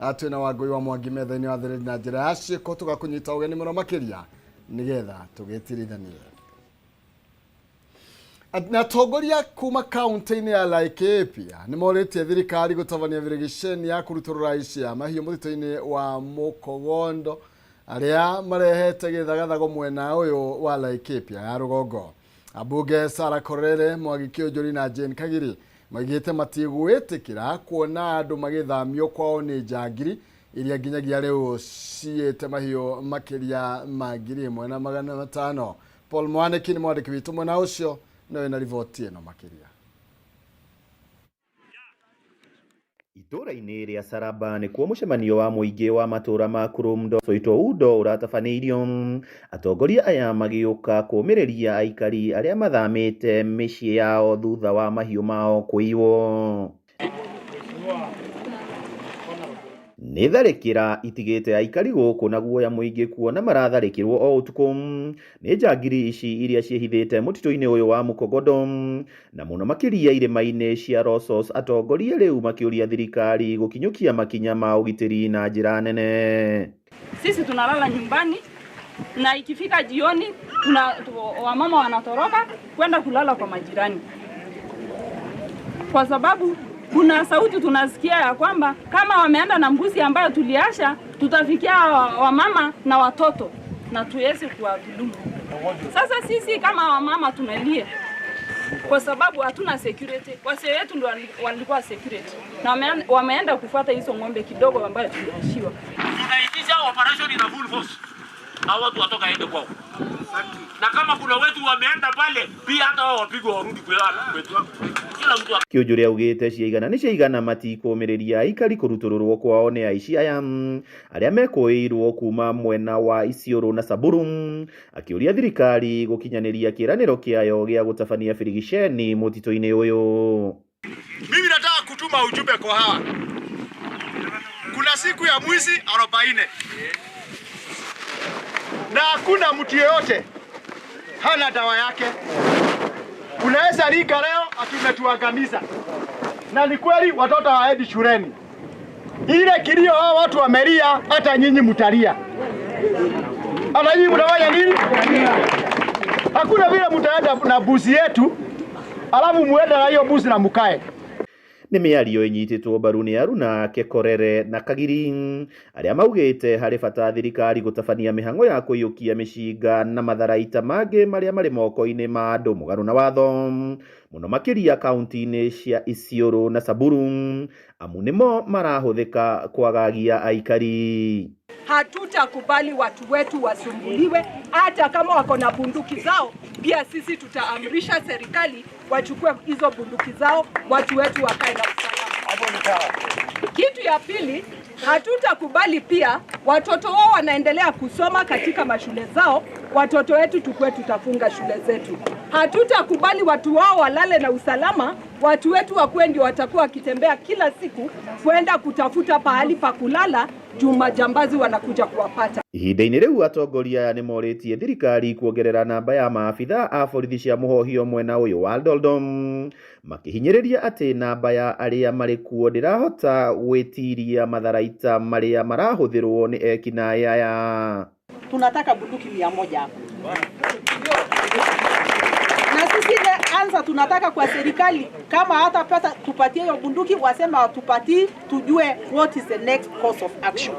Atwena Wangui wa Mwangi metha-ini wa thiriri na njira ya ciiko tugakunyita ugeni muno makiria nigetha tugitirithanie. Atongoria kuma kaunti-ini ya Laikipia ni morĩtie thirikari gũtabania virigiceni ya kũruta rũraici ya mahiũ mũtitũ-inĩ wa Mukogondo arĩa marehete gĩthagathago mwena ũyũ wa Laikipia ya rũgongo. Ambunge Sarah Korere, Mwangi Kĩũnjũri na Jane Kagiri maigĩte matigwĩtĩkĩra kuona andũ magĩthamio kwao nĩ njangiri iria nginyagia rĩu ciĩte mahiũ makĩria ma 1,500. Paul Mwaniki nĩ mwandĩki witũ mwena ũcio na wĩna riboti ĩno makĩria. Itũra-inĩ rĩa Saraba nĩ kuo mũcemanio wa mũingĩ wa matũra ma Kurumdo Soito Udo ũratabanĩirio. Atongoria aya magĩũka kũũmĩrĩria aikari arĩa mathamĩte mĩciĩ yao thutha wa mahiũ mao kũiywo. Nĩ tharĩkĩra itigĩte aikari gũkũ na guoya mũingĩ kuona maratharĩkĩrwo o ũtukũ nĩ njangiri ici iria ciĩhithĩte mũtitũ-inĩ ũyũ wa Mukogondo na mũno makĩria irĩma-inĩ cia Rosos. Atongoria rĩu makĩũria thirikari gũkinyũkia makinya ma ũgitĩri na njĩra nene. Sisi tunalala nyumbani na ikifika jioni wamama wanatoroka kwenda kulala kwa majirani, kwa sababu kuna sauti tunasikia ya kwamba kama wameenda na mbuzi ambayo tuliasha tutafikia wamama na watoto na tuweze kuwadhulumu. Sasa sisi kama wamama tunalia kwa sababu hatuna security. Wazee wetu ndio walikuwa security na wameenda kufuata hizo ng'ombe kidogo ambayo tuliashiwa. Tunaitisha operation ina full force. Hao watu watoka aende kwao. Na kama kuna wetu wameenda pale pia hata wao wapigwe warudi kwetu. Kĩũnjũri augĩte ciaigana nĩ ciaigana matikũmĩrĩria aikari kũrutũrũrwo kwao nĩ aici aya arĩa mekũĩirwo kuma mwena wa Isiolo na Samburu, akĩũria thirikari gũkinyanĩria kĩĩranĩro kĩayo gĩa gũtabania birigiceni mũtitũ-inĩ ũyũ. Mimi nataka kutuma ujumbe kwa hawa. Kuna siku ya mwizi 40 na hakuna mtu yeyote hana dawa yake. Unaweza lika leo atumetuangamiza. Na ni kweli watoto hawaendi shuleni. Ile kilio hao watu wamelia, hata nyinyi mtalia. Hata nyinyi mtafanya nini? Hakuna vile mtaenda na buzi yetu, alafu muende na hiyo buzi na mukae. Nĩ mĩario ĩnyitĩtwo mbaru nĩ Aruna Kekorere na Kagiri arĩa maugĩte harĩ bata thirikari gũtabania mĩhang'o ya kũiyũkia mĩcinga na matharaita mangĩ marĩa marĩ moko-inĩ ma andũ mũgarũ na watho, mũno makĩria kaunti-inĩ cia Isiolo na Samburu, amu nĩmo marahũthĩka kwagagia aikari. Hatutakubali watu wetu wasumbuliwe, hata kama wako na bunduki zao. Pia sisi tutaamrisha serikali wachukue hizo bunduki zao, watu wetu wakae na usalama. Kitu ya pili, hatutakubali pia watoto wao wanaendelea kusoma katika mashule zao, watoto wetu tukue tutafunga shule zetu. Hatutakubali watu wao walale na usalama, watu wetu wakuwe ndio watakuwa wakitembea kila siku kwenda kutafuta pahali pa kulala juu majambazi wanakuja kuwapata. Ihinda-inĩ rĩu atongoria nĩ morĩtie thirikari kuongerera namba ya maabitha a borithi cia mũhohio mwena ũyũ wa Doldom, makĩhinyĩrĩria atĩ namba ya arĩa marĩ kuo ndĩrahota gwĩtiria matharaita marĩa marahũthĩrwo nĩ ekinaĩ aya. Tunataka bunduki 100 hapa. Na sisi anza tunataka kwa serikali kama hata pesa tupatie hiyo bunduki, wasema watupatie tujue what is the next course of action.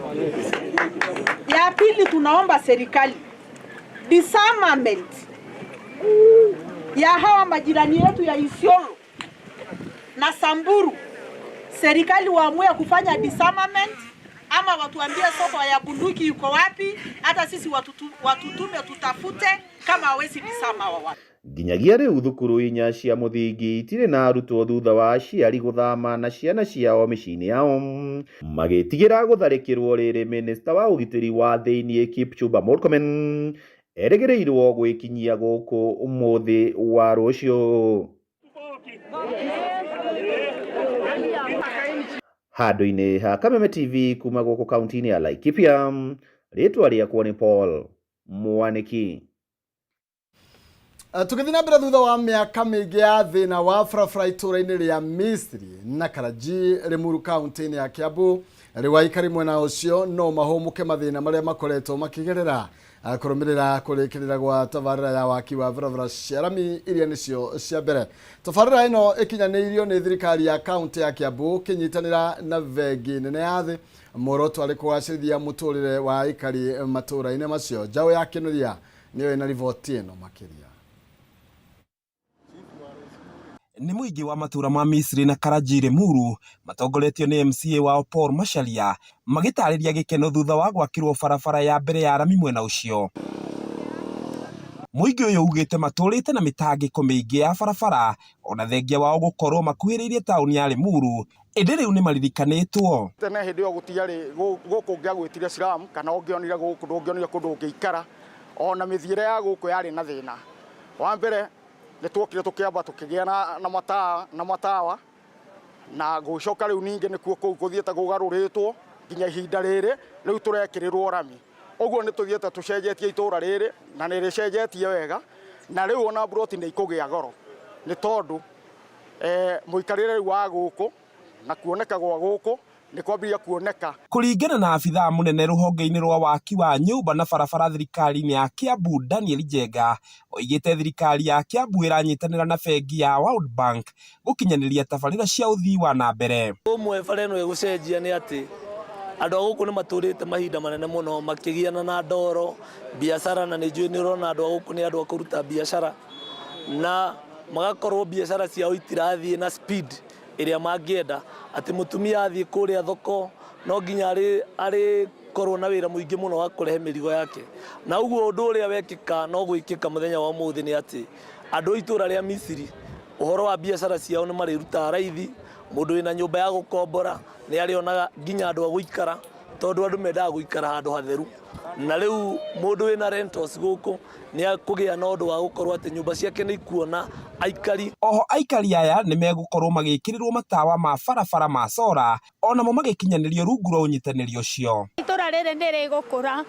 Ya pili, tunaomba serikali disarmament ya hawa majirani yetu ya Isiolo na Samburu. Serikali waamue kufanya disarmament ama watuambie soko ya bunduki yuko wapi, hata sisi watutume tutafute kama hawezi disarma wao. Nginyagia rĩu thukuru inya cia mũthingi itirĩ na arutwo thutha wa aciari gũthama na ciana ciao mĩciĩ-inĩ yao, magĩtigĩra gũtharĩkĩrwo rĩrĩ minista wa ũgitĩri wa thĩinĩ Kipchumba Murkomen erĩgĩrĩirwo gwĩkinyia gũkũ ũmũthĩ wa rũciũ. Handũ-inĩ ha Kameme TV kuma gũkũ kaunti-inĩ ya Laikipia, rĩtwa rĩakwa nĩ Paul Mwaniki. Tũgĩthiĩ na mbere thutha wa mĩaka mĩingĩ ya thĩna wa barabara itũra-inĩ rĩa Misiri na Karaji Limuru kaunti-inĩ ya Kiambu, riu aikari mwena ucio no mahumuke mathina maria makoretwo makigerera kurumirira kurikirira gwa tabarira ya waki wa barabara cia rami iria nicio cia mbere. Tabarira ino ikinyaniirio ni thirikari ya kaunti ya Kiambu kinyitanira na vengi nene ya thi muoroto ari kuwacirithia muturire wa aikari matura-ini macio. Njaũ ya Kinuthia niyo ina riboti ino makiria. Ni muingi wa matura ma Misiri na Karajire Muru matongoretio ni MCA wa Paul Macharia magitariria gikeno thutha wa gwakirwo barabara ya mbere ya rami mwena ucio. Muingi uyu ugite maturite na mitangiko miingi ya barabara ona thengia wao gukorwo makuhiriirie tauni ya Limuru indi riu ni maririkanitwo. Tene hindi yo gutiari guku ngiagwitire Islam kana ungionire guku ndungionire kundu ngiikara ona mithiire ya guku yari na thina. Wa mbere nitwokire tukiamba tukigia na matawa na gucoka riu ninge nikuo kuu kuthiete kugaruritwo nginya ihinda riri riu turekirirwo rami. Uguo nituthiete tucenjetie itura riri na niricenjetie wega na riu ona broti ni ikugia goro ni tondu muikarire wa guku na kuoneka gwa guku ni kwambia kuoneka. Kuringana na afitha munene ruhonge-ini rwa waki wa nyumba na barabara thirikari-ini ya Kiambu Daniel Njenga oigite thirikari ya Kiambu iranyitanira na bengi ya World Bank gukinyaniria tabarira cia uthii wa na mbere. Umwe bara ino igucenjia ni ati andu aguku ni maturite mahinda manene muno makigiana na ndoro biashara na ni ni urona andu aguku ni andu akuruta biashara na magakorwo biashara ciao itirathie na speed iria mangienda ati mutumia athie kuria thoko no nginya ari korwo na wira muingi muno wa kurehe mirigo yake na uguo undu uria wekika no gwikika muthenya wa muthi ni ati andu itura ria Misiri uhoro wa biashara ciao ni mariruta raithi mundu wina nyumba ya gukombora ni arionaga nginya andu aguikara tondu andu mendaga guikara handu hatheru na riu mundu wina rentals guku ni akugia na undu wa gukorwo ati nyumba ciake ni ikuona aikari. Oho aikari aya ni megukorwo magikirirwo matawa ma barabara ma sora ona mo magikinyanirio rungu rwa unyitaniri ucio. Itura riri ni rigukura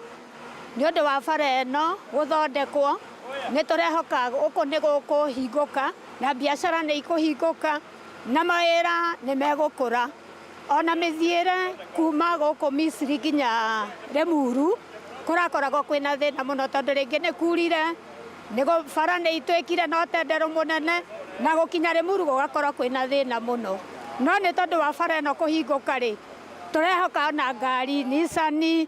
ni undu wa bara ino guthondekwo ni turehoka guku ni gukuhinguka na biashara ni ikuhinguka na mawira ni megukura ona mithiire kuma guku Misiri nginya Limuru kurakoragwo kwina thina muno tondu ringi ni kurire nigo bara ni itwikire no tendero munene na gukinya Limuru gugakorwo kwina thina muno no ni tondu wa bara ino kuhinguka ri turehoka na ngari Nissan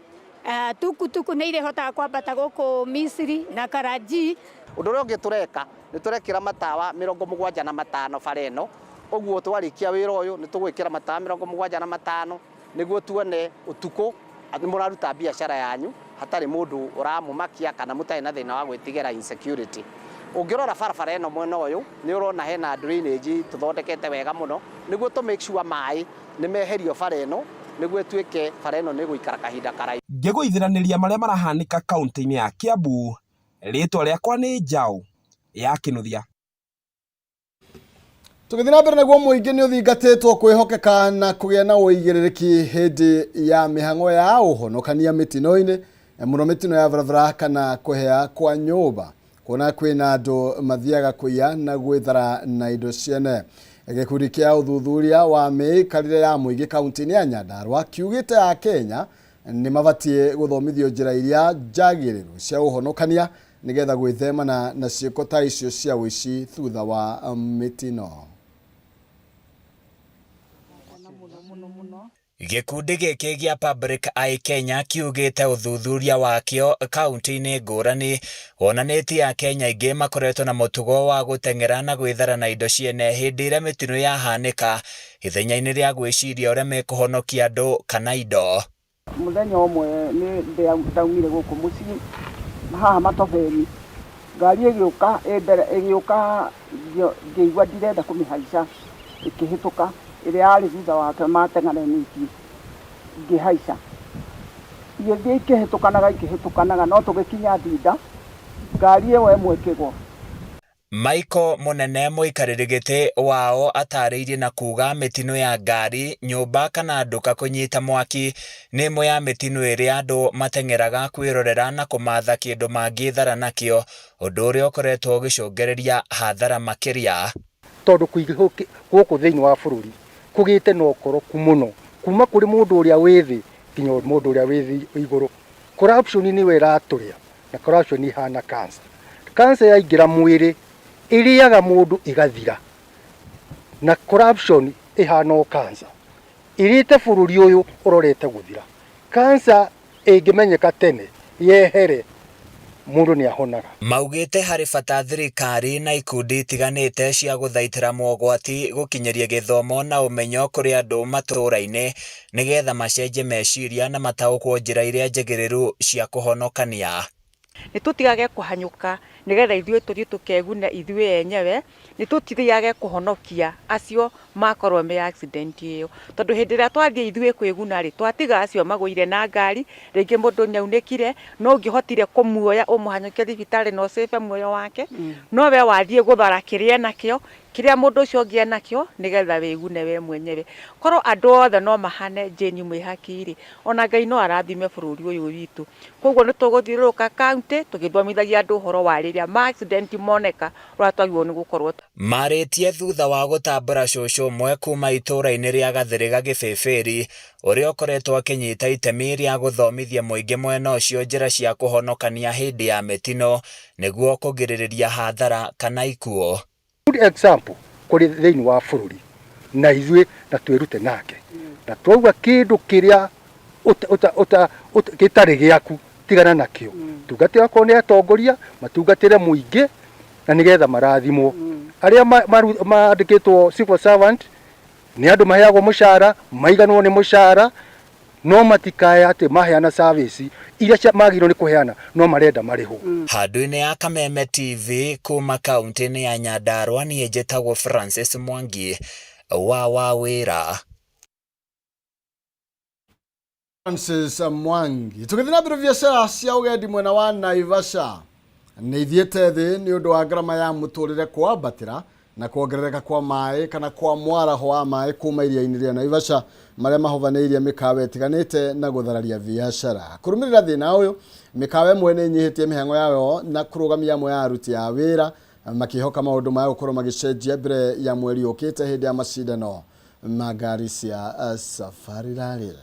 tukutuku ni irihotaga kwambata guku Misiri na Karaji. Undu uria ungi tureka ni turekira matawa 75 bara ino uguo twarikia wira uyu ni tugwikira matawa 75 niguo tuone utuku ati muraruta biashara yanyu hatari mundu uramumakia kana mutai na thina wa gwitigera insecurity. Ungirora barabara ino mwena uyu ni urona hena drainage tuthondekete wega muno niguo to make sure mai ni meherio bara ino niguo tuike bara ino ni guikara kahinda karai. Ngiguithiraniria maria marahanika kaunti-ini ya Kiambu ritwa riakwa ni Njaũ ya Kinuthia. Tugithina mbere naguo muingi ni uthingatitwo kwihokeka na kugia na uigiririki hindi ya mihango ya uhonokania mitino-ini muno mitino ya barabara kana kuhea kwa nyumba kuona kwina andu mathiaga kuiya na gwithara na indo ciene. Gikundi kia uthuthuria wa miikarire ya muingi kaunti-ini ya Nyandarua kiugite ya Kenya ni mabatie guthomithio njira iria njagiriru cia uhonokania nigetha gwithemana na ciiko ta icio cia wici thutha wa mitino. Gikundi giki gia Public Eye Kenya kiugite uthuthuria wakio kaunti-ini ngurani wonanitie ya Kenya ingi makoretwo na mutugo wa guteng'era na gwithara na indo ciene hindi ira mitino yahanika ithenya-ini ria gwiciria uria mekuhonokia andu kana indo. Muthenya umwe ni ndaumire guku mucii haha Matobeni ngari igiuka ngiigua ndirenda kumihaica ikihituka ire ari thutha wake mateng'aranĩtie ngĩhaica igĩthiĩ ikĩhĩtũkanaga no tũgĩkinya Ndinda ngari ĩyo ĩmwe ĩkĩgwa. Michael Munene muikarĩri gĩtĩ wao atarĩirie na kuga mitino ya ngari nyumba kana nduka kunyita mwaki ni imwe ya mitino ĩrĩa andũ mateng'eraga kwĩrorera na kũmatha kĩndũ mangĩthara nakĩo ũndũ ũrĩa ũkoretwo ũgĩcũngĩrĩria hathara makĩria. Tondu kuigi guku thiini wa bururi kugite na ukoroku muno kuma kuri mundu uria withi kinya mundu uria withi iguru. Corruption ni wera aturia na corruption ni hana cancer. Cancer yaingira mwiri iriaga mundu igathira, na corruption ihana cancer irite bururi uyu urorete guthira. Cancer ingimenyeka tene yehere mundu ni ahonaga. Maugite hari bata thirikari na ikundi itiganite cia guthaitira mogwati gukinyeria githomo na umenyo kuri andu maturaine nigetha macenje meciria na mataukwo njira iria njagiriru cia kuhonokania. Nitutigage kuhanyuka nigetha ithuĩ tuthii tukeguna ithuĩ enyewe, nitutiage kuhonokia acio makorwo me accident iyo, tondu hindi ria twathie ithuĩ kwiguna ri twatiga acio magũire na ngari, ringi mundu nyaunĩkire no ũngĩhotire kumuoya umuhanyukie thibitari no save muoyo wake, no we wathie guthara kiria nakio kiria mundu ucio ngie nakio nigetha wigune we mwenyewe. Korwo andu othe no mahane Jane Mwihaki, ona Ngai no arathime bururi uyu witu. Koguo nituguthiuruka county tugithomithagia andu horo wa riria ma accident moneka ura twagirwo ni gukorwo. Maritie thutha wa gutambura cucu mwe kuma itura-ini ria Gathiriga Gibibiri uria ukoretwo akinyita itemi ria guthomithia muingi mwena ucio njira cia kuhonokania hindi ya mitino niguo kugiririria hathara kana ikuo. Good example kuri thiini wa bururi na ithuĩ na twirute nake na twauga kindu kiria gitari giaku tigana nakio tungatira akorwo ni atongoria matungatire muingi na nigetha marathimwo. Aria mandikitwo civil servant ni andu maheagwo mushara maiganwo ni mushara no matikae ati maheana service iria magirwo ni kuheana no marenda mariho. Handu-ini ya Kameme TV kuma kaunti-ini ya Nyandarua ni njĩtagwo Francis Mwangi wa wira. Francis Mwangi tukithina mbere biacara cia ugendi mwena wa Naivasha ni ithiete thi ni undu wa ngarama ya muturire kwambatira na kuongerereka kwa mai kana kwa mwaraho wa mai kuma iria-ini ria Naivasha maria mahovaneirie mikawa itiganite na guthararia biacara. Kurumirira thina uyu mikawa mwene nyihitie mihango yayo na kurugamia amwe ya aruti a wira makihoka maundu ma gukorwo magicenjia mbere ya mweri ukite hindi ya macindano magari cia Safari Rally.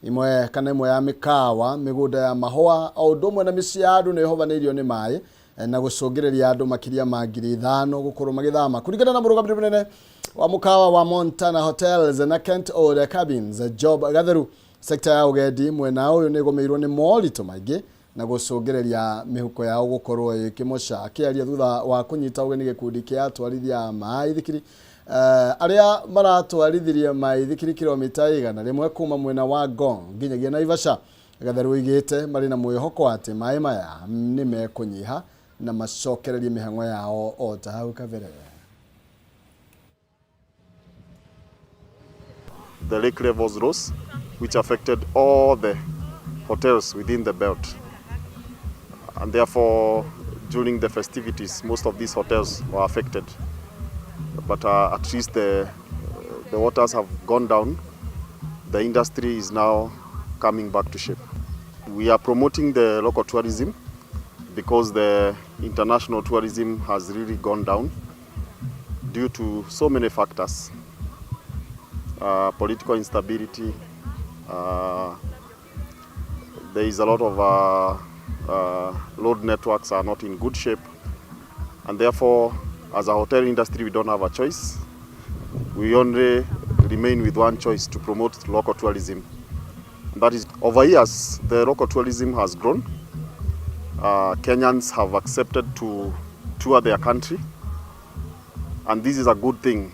Imwe kana imwe ya mikawa migunda ya mahua o undu mwe na micii andu ni hovaneirio ni mai na gucungireria andu makiria ma 5,000 gukorwo magithama kuringana na murugamiri munene wa mukawa wa Montana Hotels na Kent Old Cabins Job Gatheru. Sekta ya ugendi mwena uyu ni gumirwo ni morito maingi na gucungireria mihuko yao gukorwo ikimoca akiaria thutha wa kunyita ugeni gikundi kia atwarithia mai thikiri aria maratwarithirie mai thikiri kilomita 100 kuma mwena wa Ngong nginyagia Naivasha. Gatheru igite mari na mwihoko ati mai maya ni mekunyiha na macokererie mihango yao o ta hau kabere. The lake levels rose, which affected all the hotels within the belt, and therefore during the festivities most of these hotels were affected, but at least the waters have gone down. The industry is now coming back to shape. We are promoting the local tourism because the international tourism has really gone down due to so many factors. Political instability, there is a lot of road networks are not in good shape, and therefore as a hotel industry we don't have a choice. We only remain with one choice: to promote local tourism. And that is, over years the local tourism has grown. Kenyans have accepted to tour their country, and this is a good thing.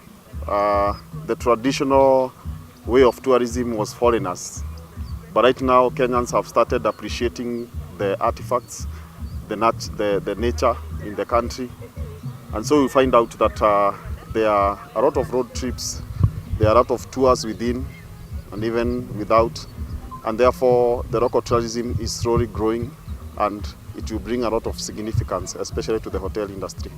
The traditional way of tourism was foreigners, but right now Kenyans have started appreciating the artifacts, the nature in the country, and so we find out that there are a lot of road trips, there are a lot of tours within and even without, and therefore the local tourism is slowly growing, and it will bring a lot of significance, especially to the hotel industry.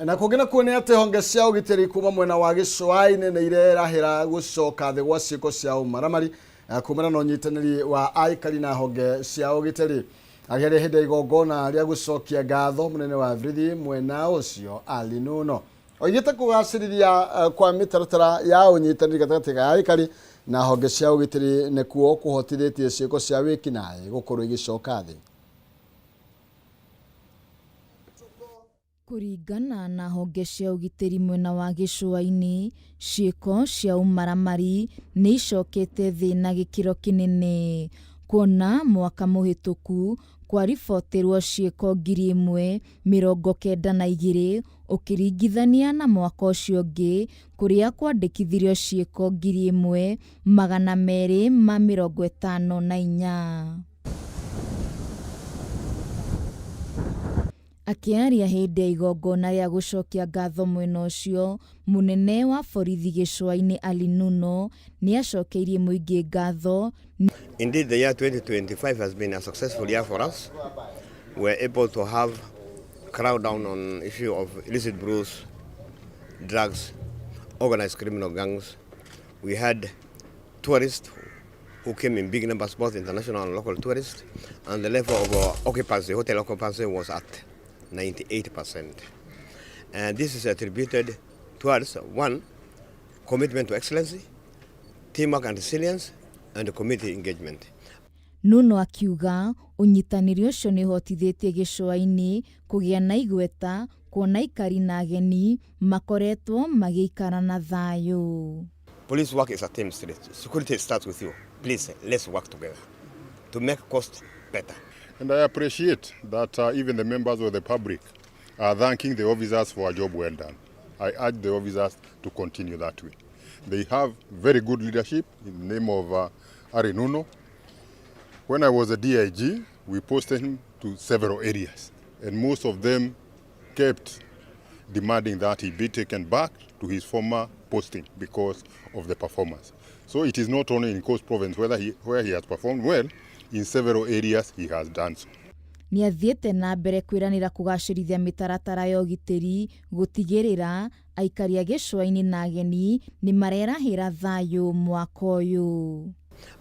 Na kugina kuone ate honge cia ugitiri kuma mwena wa Gicũa-inĩ nĩ irerahĩra gucoka thĩ gwa ciĩko cia umaramari kumana na ũnyitanĩri wa aikari na honge cia ugitiri agĩrĩ hĩndĩ igongona rĩa gucokia ngatho munene wa borithi mwena ũcio Ali Nuno. oigite kugaciriria kwa mitaratara ya unyitaniri gatagati ga aikari na honge cia ugitiri nikuo kuhotithitie ciiko cia wikinaĩ gukorwo igicoka thi. Kuringana na honge cia ugitiri mwena wa gicũa-inĩ, ciiko cia umaramari nĩ icokete thĩ na gĩkĩro kĩnene, kuona mwaka mũhĩtũku kwaribotirwo ciiko 1,092 ũkĩringithania na mwaka ũcio ũngĩ kũrĩa kwandĩkithirio ciiko 1,254. Akiaria hĩndĩ ya igongona rĩa gũcokia ngatho mwena ũcio, munene wa borithi gĩcũa-inĩ Ali Nuno nĩ acokeirie mũingĩ ngatho. Indeed, the year 2025 has been a successful year for us. We're able to have crack down on issue of illicit brews, drugs, organized criminal gangs. We had tourists who came in big numbers, both international and local tourists, and the level of occupancy, hotel occupancy, was at 98%. And this is attributed towards, one, commitment to excellency, teamwork and resilience, and community engagement. Nuno akiuga unyitanĩri ũcio nĩ ũhotithĩtie gĩcũa-inĩ kũgĩa na igweta, kuona aikari na ageni makoretwo magĩikara na thayũ. Police work is a team spirit. Security starts with you. Please, let's work together to make cost better. And I appreciate that even the members of the public are thanking the officers for a job well done. I urge the officers to continue that way. They have very good leadership in the name of Ali Nuno. When I was a DIG, we posted him to several areas, and most of them kept demanding that he be taken back to his former posting because of the performance. So it is not only in Coast Province where he has performed well, in several areas he has done so. Nĩ athiĩte na mbere kwĩranĩra kũgacĩrithia mĩtaratara ya ũgitĩri, gũtigĩrĩra aikari a gĩcũa-inĩ na ageni nĩ marerahĩra thayũ mwaka ũyũ.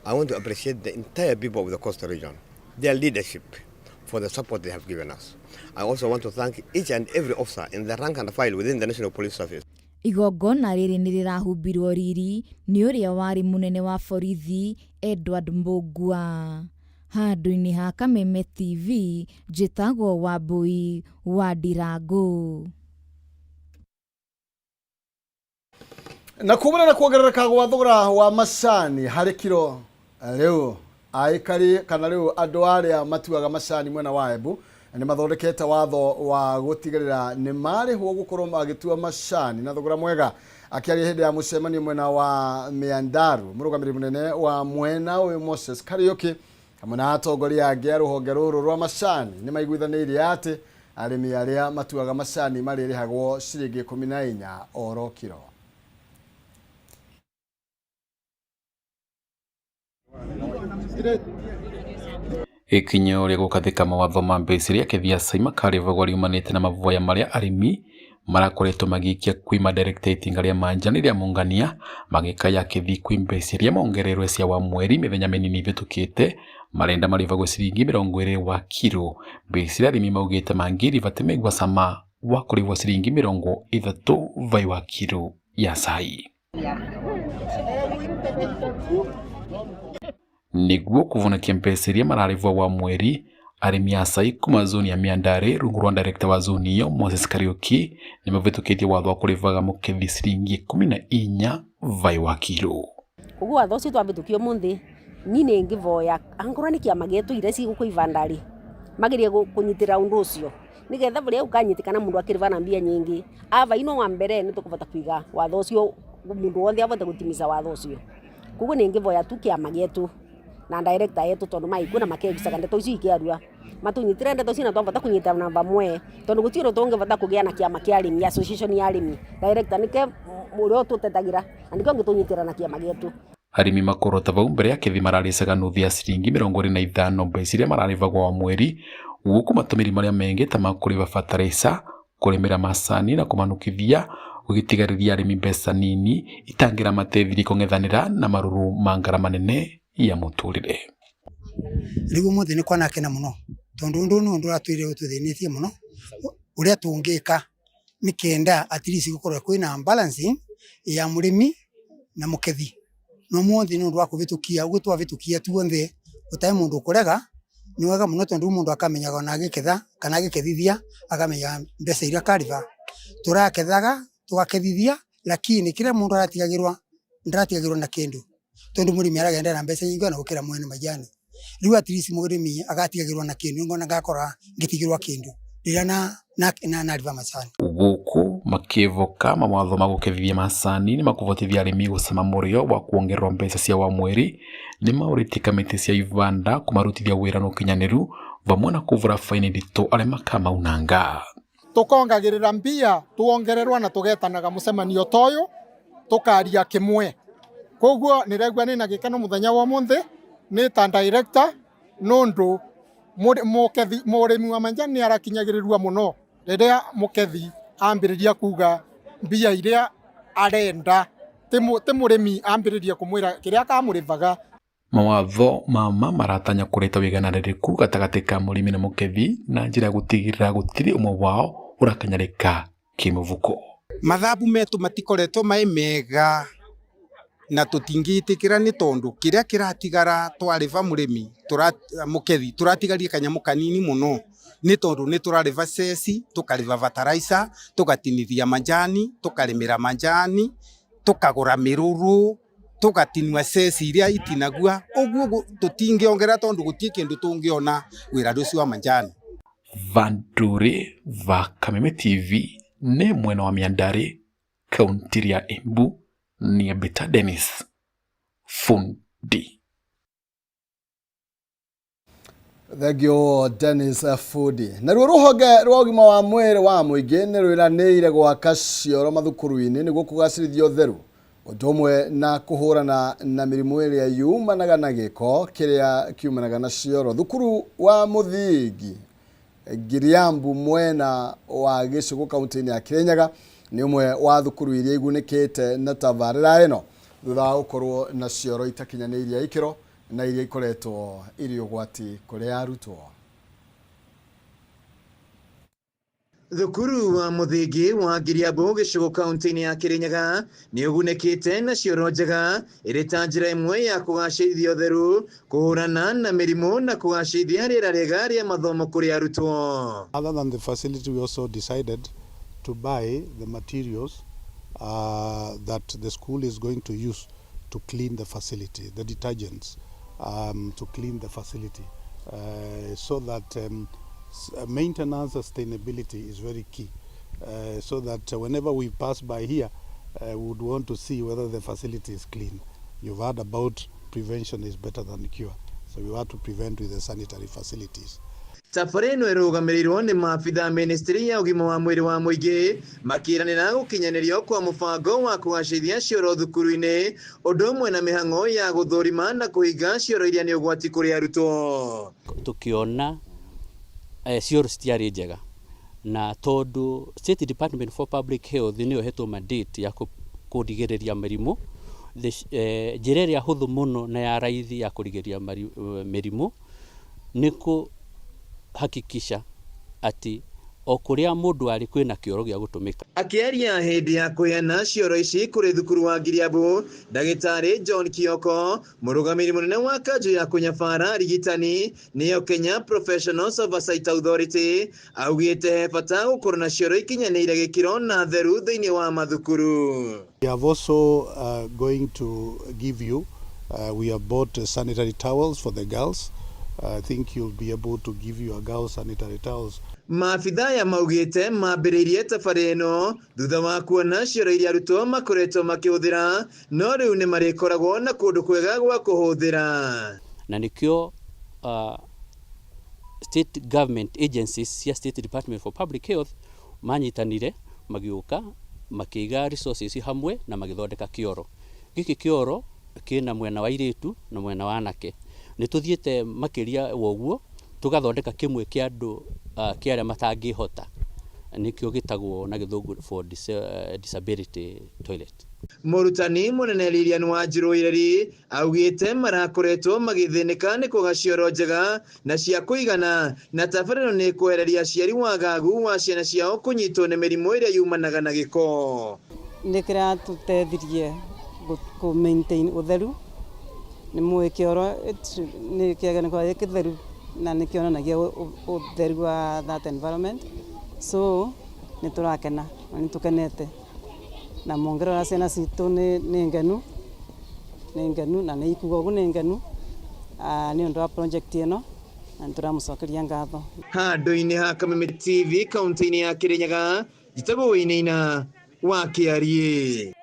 I want to appreciate the entire people of the coastal region, their leadership, for the support they have given us. I also want to thank each and every officer in the rank and file within the National Police Service. Igongona rĩrĩ nĩ rĩrahumbirwo riri nĩ ũrĩa warĩ mũnene wa borithi Edward Mbũgua. Handũ-inĩ ha Kameme TV, njĩtagwo Wambui wa Ndirango. Na kumana na kuongerereka gwa thogora wa macani harĩ kiro rĩu aikari kana rĩu andũ arĩa matuaga macani mwena wa Embu nĩ mathondekete watho wa gũtigĩrĩra nĩ marĩhwo gũkorwo magĩtua macani na thogora mwega. Akiaria hĩndĩ ya mũcemanio mwena wa Mĩandaru, mũrũgamĩrĩri mũnene wa mwena ũyũ Moses Kariuki hamwe na atongoria angĩ a rũhonge rũrũ rwa macani nĩ maiguithanĩirie atĩ arĩmi arĩa matuaga macani marĩrĩhagwo ciringi 14 oro kiro. Ikinyo rĩa gũkathĩka mawatho ma mbeca rĩa Kĩthiaca makarĩvagwo riumanĩte na mavoya marĩa arĩmi marakoretwo magĩikia kwĩ madirectorating arĩa manjanĩria mungania magĩkaya kĩthi kwĩ mbeca iria mongererwo cia wa mweri mĩthenya mĩnini ĩhĩtũkĩte marenda marĩvagwo ciringi 20 wa kiro. Mbeca iria arĩmi maugĩte mangĩriva tĩmĩigua cama wa kũrĩvwo ciringi 30 vai wa kiro ya cai. Niguo kuvonekia mbeca iria mararĩvwo wa mweri, arĩmi a cai kuma zoni ya Mĩandarĩ rungu rwa director wa zoni iyo Moses Kariuki nĩ mavĩtũkĩtie watho wa kũrĩvaga mũkethi ciringi 14 vai wa kiro. Ũguo watho ũcio twavĩtũkio mũnthĩ ni nĩ ngĩvoya angorwo nĩ kĩama gĩtũ iria cigũkũ Ivandari magerie kũnyitĩra ũndũ ũcio nĩgetha vũrĩa ũkanyitĩkana mũndũ akĩrĩva na mbia nyingĩ avaino wa mbere nĩ tũkũvota kũiga watho ũcio mũndũ wothe avote gũtimiza watho ũcio. Koguo nĩ ngĩvoya tu kĩama gĩtũ na director yetu tondu maikuna makegicaga ndeto ici ikiarua matunyitire ndeto ici na twavota kunyita na vamwe tondu gutiro tungivota kugĩa na kĩama kĩa arĩmi association ya arĩmi director nike mũrĩo tutetagira andĩko ngĩtunyitĩra na kĩama gĩtũ. Arĩmi makorota vau mbere ya kĩthi mararĩcaga nuthi ya ciringi 25 mbeca iria mararĩvagwo wa mweri gũkũ matũmĩri marĩa mengĩ ta makũrĩva fertilizer kũrĩmĩra macani na kũmanukithia gũgĩtigarĩria arĩmi mbeca nini itangĩra mateithiri kũng'ethanĩra na marũrũ ma ngarama nene ya mũtũrĩre. Rĩu mũthĩ nĩ kwana kena mũno tondu ũndũ ũratwĩre ũtũthĩnĩtie mũno ũrĩa tũngĩka nikenda at least gukorwo kwina balance ya murimi na mukethi no mwothi no ndwa kuvitukia ugitwa vitukia tuonthe utai mundu kurega ni wega muno tondu mundu akamenyaga na agiketha kana agikethithia akamenya mbeca iria kariva turakethaga tugakethithia lakini kila mundu aratigagirwa ndaratigagirwa na kindu tondu murimi aragenda na mbeca nyingi na gukira mwene majani riu at least murimi agatigagirwa na kindu ngona gakora ngitigirwa kindu rira na riva macani guku makivoka mawatho ma gukethithia macani ni makuvotithia arimi gucema murio wa kuongererwa mbeca cia wa mweri ni mauriti kamiti cia ivanda kumarutithia wira no kinyaniru vamwe na kuvura faini ndito aria makamaunanga tukongagirira mbia tuongererwa na tugetanaga mucemanio toyo tukaria kimwe koguo niregwa ni na gikeno muthenya wa munthi ni ta director nondu mukethi murimi wa majani arakinyagirirwa muno riria mukethi ambiriria kuga mbia iria arenda ti murimi ambiriria kumwira kiria kamurivaga mawatho mama maratanya kureta wigananiriku gatagati ka murimi na mukethi na njira gutigirira gutiri umwe wao urakanyarika kimuvuko mathabu metu matikoretwo mai mega na tutingitikira ni tondu kiria kiratigara twariva murimi mukethi turatigaria kanyamu kanini muno ni tondu ni turariva ceci tukariva fertilizer tugatinithia majani tukarimira majani tukagura miruru tugatinwa ceci iria itinagua uguo tutingiongera tondu gutie kindu tungiona wira rucio wa majani Vandure va Kameme TV ne mwena wa Miandare kaunti ya Embu ni Beta Dennis Fundi. Thegio Dennis Fundi. Na ruruhoge rwa ugima wa mwiri wa muingi ni rwiranire gwaka cioro mathukuru-ini niguo kugacirithia utheru utomwe na kuhurana na mirimu iria yumanaga na giko kiria kiumanaga na cioro. Thukuru wa Muthingi Giriambu mwena wa Gicigo kaunti ya Kirinyaga ni umwe wa thukuru iria igunikite na tabarira ino thutha ukorwo na cioro itakinyaniria ikiro na iria ikoretwo iri ugwati kuri arutwo. Thukuru wa Muthingi wa Giriambu Gicigo kaunti ya Kirinyaga ni ugunikite na cioro njega iri ta njira imwe ya kugacirithia utheru kuhurana na mirimu na kugacirithia riera riega ria mathomo kuri arutwo. Other than the facility, we also decided to buy the materials that the school is going to use to clean the facility, the detergents to clean the facility, so that maintenance sustainability is very key, so that whenever we pass by here, we would want to see whether the facility is clean. You've heard about prevention is better than cure, so we have to prevent with the sanitary facilities. Safari ino irugamirirwo ni maabitha ministry ya ugima wa mwiri wa muingi makiranira gukinyanirio kwa mubango wa kugacithia cioro thukuru-ini undu umwe na mihango ya guthurima na kuhinga cioro iria ni ugwati kuri arutwo. Tukiona cioro citiari njega na tondu State Department for Public Health niyo hetwo mandate ya kurigiriria mirimu njira iria huthu muno na ya raithi ya kurigiriria mirimu niku hakikisha ati okuria mundu ari kwina kioro gia gutumika. Akiaria hindi ya kuyana cioro ici kuri thukuru wa Giriambu, Ndagitari John Kioko murugamiri munene wa kanju ya kunyabara rigitani niyo Kenya Professionals Oversight Authority augite bata gukorwo na cioro ikinyanire gikiro na theru thiini wa mathukuru. We have also going to give you we have bought sanitary towels for the girls. I think you'll be able to give your girls sanitary towels. Maabitha ya maugite mambiririe tafari ino thutha wa kuona cioro iria arutwo makoretwo makihũthĩra no riu ni marikoragwo na kundu kwega gwa kuhũthĩra. Na nikio state government agencies cia State Department for Public Health manyitanire magiuka makiiga resources hamwe na magithondeka kioro. Giki kioro kina mwena wa iritu na mwena wa anake. Ni tuthiete makiria woguo tugathondeka kimwe kia andu kiaria matangihota nikio gitagwo na githungu for disability toilet. Mũrutani mũnene Lilian Wanjiru Ireri augĩte marakoretwo magĩthĩnĩka nĩ kũga cioro njega na cia kũigana, na tabarĩro nĩ kwehereria aciari wagagu wa ciana ciao kũnyitwo nĩ mĩrimũ ĩrĩa yumanaga na gĩko. Nĩ kĩratũteithirie ku maintain ũtheru, nĩ mũĩ kĩoro nĩ kĩagana gĩtheru na nĩ kĩonanagia ũtheru wa that environment, so nĩ tũrakena na nĩ tũkenete na mongerera wa ciana citũ nĩ ngenu na nĩ ikuga ũguo nĩ ngenu nĩ ũndũ wa project ĩno na nĩ tũramũcokeria ngatho. Handũ-inĩ ha Kameme TV kaunti-inĩ ya Kirinyaga, njĩtagwo Wainaina wa Kĩarie.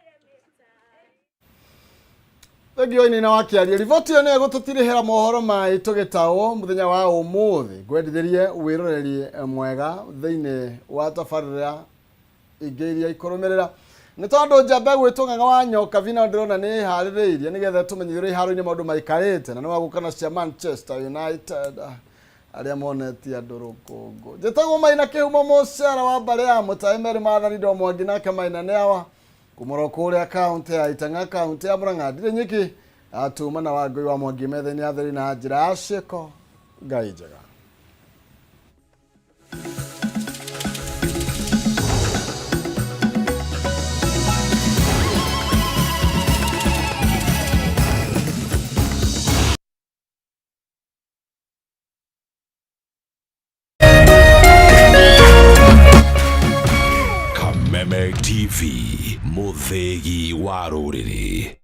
Thegio-inĩ wa Kĩarie, riboti ĩyo nĩ ĩgũtũtirĩhĩra mohoro maitũ gĩtaũ mũthenya wa ũmũthĩ. Ngwendithĩrie wĩroreri mwega thĩinĩ wa tabarĩra ingĩ iria ikũrũmĩrĩra. Nĩ tondũ njamba gwĩtwo Ng'ang'a wa Nyoka Vina ndĩrona nĩ harĩrĩirie nĩgetha tũmenyithĩrwo iharo-inĩ maũndũ maikarĩte na nĩ wagũkana cia Manchester United arĩa monetie andũ rũkũngũ. Njĩtagwo Maina Kĩhumo mũcera wa mbarĩ ya Mũtaĩ Meri Maathani Ndo Mwangi nake Maina nĩ awa kumũra kũrĩa kaunti ya Itang'a, kaunti ya Murang'a. Ndirĩ nyiki atuma na Wangũi wa Mwangi metha-inĩ ya theri na njĩra ya ciĩko. Ngai njega. Kameme TV, mũthĩgi wa rũrĩrĩ.